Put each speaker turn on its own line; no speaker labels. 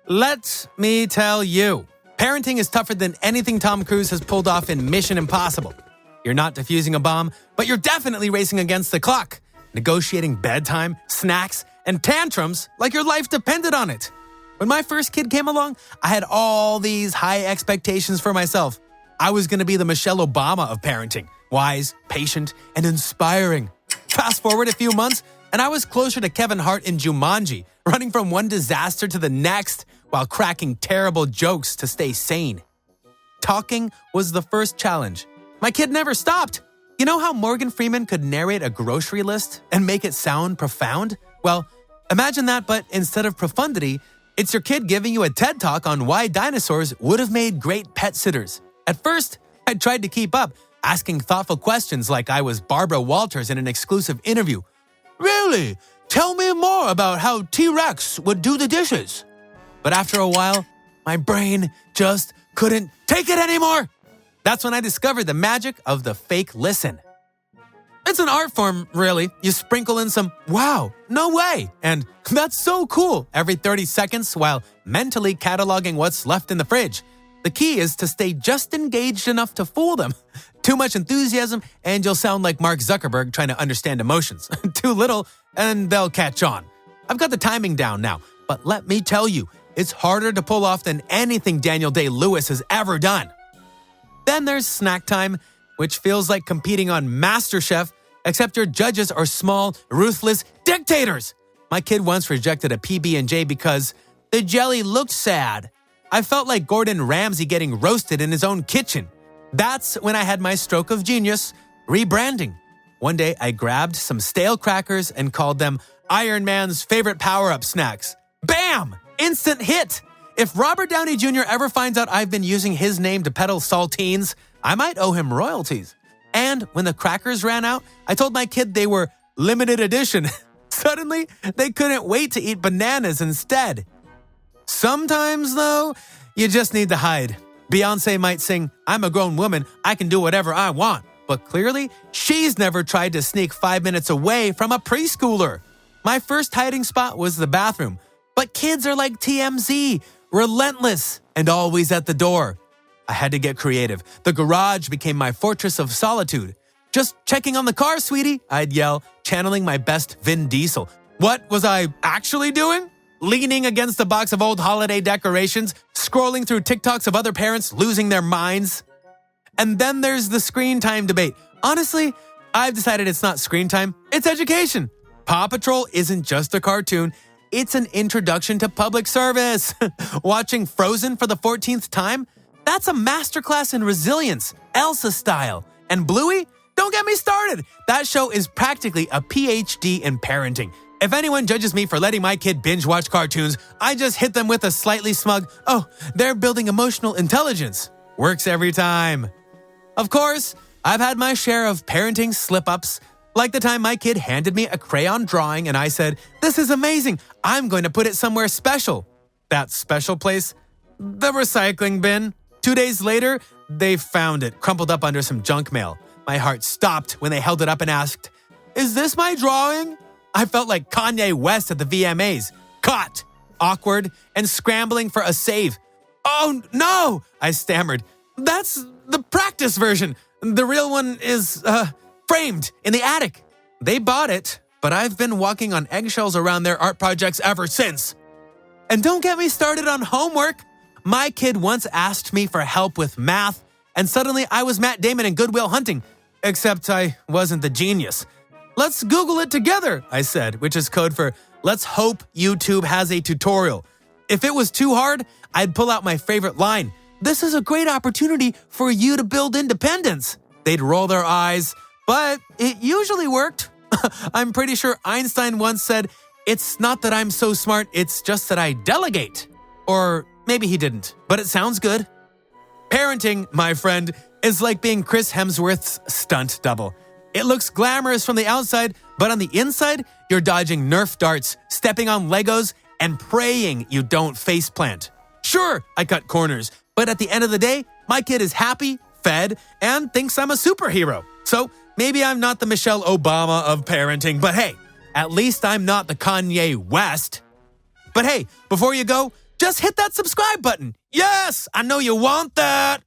Let me tell you, parenting is tougher than anything Tom Cruise has pulled off in Mission Impossible. You're not defusing a bomb, but you're definitely racing against the clock, negotiating bedtime, snacks, and tantrums like your life depended on it. When my first kid came along, I had all these high expectations for myself. I was going to be the Michelle Obama of parenting, wise, patient, and inspiring. Fast forward a few months, and I was closer to Kevin Hart in Jumanji, running from one disaster to the next while cracking terrible jokes to stay sane. Talking was the first challenge. My kid never stopped. You know how Morgan Freeman could narrate a grocery list and make it sound profound? Well, imagine that, but instead of profundity, it's your kid giving you a TED Talk on why dinosaurs would have made great pet sitters. At first, I tried to keep up, asking thoughtful questions like I was Barbara Walters in an exclusive interview. Really? Tell me more about how T-Rex would do the dishes. But after a while, my brain just couldn't take it anymore. That's when I discovered the magic of the fake listen. It's an art form, really. You sprinkle in some, wow, no way, and that's so cool every 30 seconds while mentally cataloging what's left in the fridge. The key is to stay just engaged enough to fool them. Too much enthusiasm, and you'll sound like Mark Zuckerberg trying to understand emotions. Too little, and they'll catch on. I've got the timing down now, but let me tell you, it's harder to pull off than anything Daniel Day-Lewis has ever done. Then there's snack time, which feels like competing on MasterChef, except your judges are small, ruthless dictators. My kid once rejected a PB&J because the jelly looked sad. I felt like Gordon Ramsay getting roasted in his own kitchen. That's when I had my stroke of genius, rebranding. One day, I grabbed some stale crackers and called them Iron Man's favorite power-up snacks. Bam! Instant hit! If Robert Downey Jr. ever finds out I've been using his name to peddle saltines, I might owe him royalties. And when the crackers ran out, I told my kid they were limited edition. Suddenly, they couldn't wait to eat bananas instead. Sometimes, though, you just need to hide. Beyoncé might sing, I'm a grown woman, I can do whatever I want. But clearly, she's never tried to sneak 5 minutes away from a preschooler. My first hiding spot was the bathroom. But kids are like TMZ, relentless and always at the door. I had to get creative. The garage became my fortress of solitude. Just checking on the car, sweetie, I'd yell, channeling my best Vin Diesel. What was I actually doing? Leaning against a box of old holiday decorations, scrolling through TikToks of other parents losing their minds. And then there's the screen time debate. Honestly, I've decided it's not screen time, it's education. Paw Patrol isn't just a cartoon, it's an introduction to public service. Watching Frozen for the 14th time? That's a masterclass in resilience, Elsa style. And Bluey? Don't get me started. That show is practically a PhD in parenting. If anyone judges me for letting my kid binge watch cartoons, I just hit them with a slightly smug, oh, they're building emotional intelligence. Works every time. Of course, I've had my share of parenting slip-ups, like the time my kid handed me a crayon drawing and I said, this is amazing, I'm going to put it somewhere special. That special place? The recycling bin. 2 days later, they found it, crumpled up under some junk mail. My heart stopped when they held it up and asked, is this my drawing? I felt like Kanye West at the VMAs. Caught, awkward, and scrambling for a save. Oh, no, I stammered. That's the practice version. The real one is, framed in the attic. They bought it, but I've been walking on eggshells around their art projects ever since. And don't get me started on homework. My kid once asked me for help with math, and suddenly I was Matt Damon in Good Will Hunting, except I wasn't the genius. Let's Google it together, I said, which is code for let's hope YouTube has a tutorial. If it was too hard, I'd pull out my favorite line. This is a great opportunity for you to build independence. They'd roll their eyes, but it usually worked. I'm pretty sure Einstein once said, it's not that I'm so smart, it's just that I delegate. Or maybe he didn't, but it sounds good. Parenting, my friend, is like being Chris Hemsworth's stunt double. It looks glamorous from the outside, but on the inside, you're dodging Nerf darts, stepping on Legos, and praying you don't faceplant. Sure, I cut corners, but at the end of the day, my kid is happy, fed, and thinks I'm a superhero. So maybe I'm not the Michelle Obama of parenting, but hey, at least I'm not the Kanye West. But hey, before you go, just hit that subscribe button. Yes, I know you want that.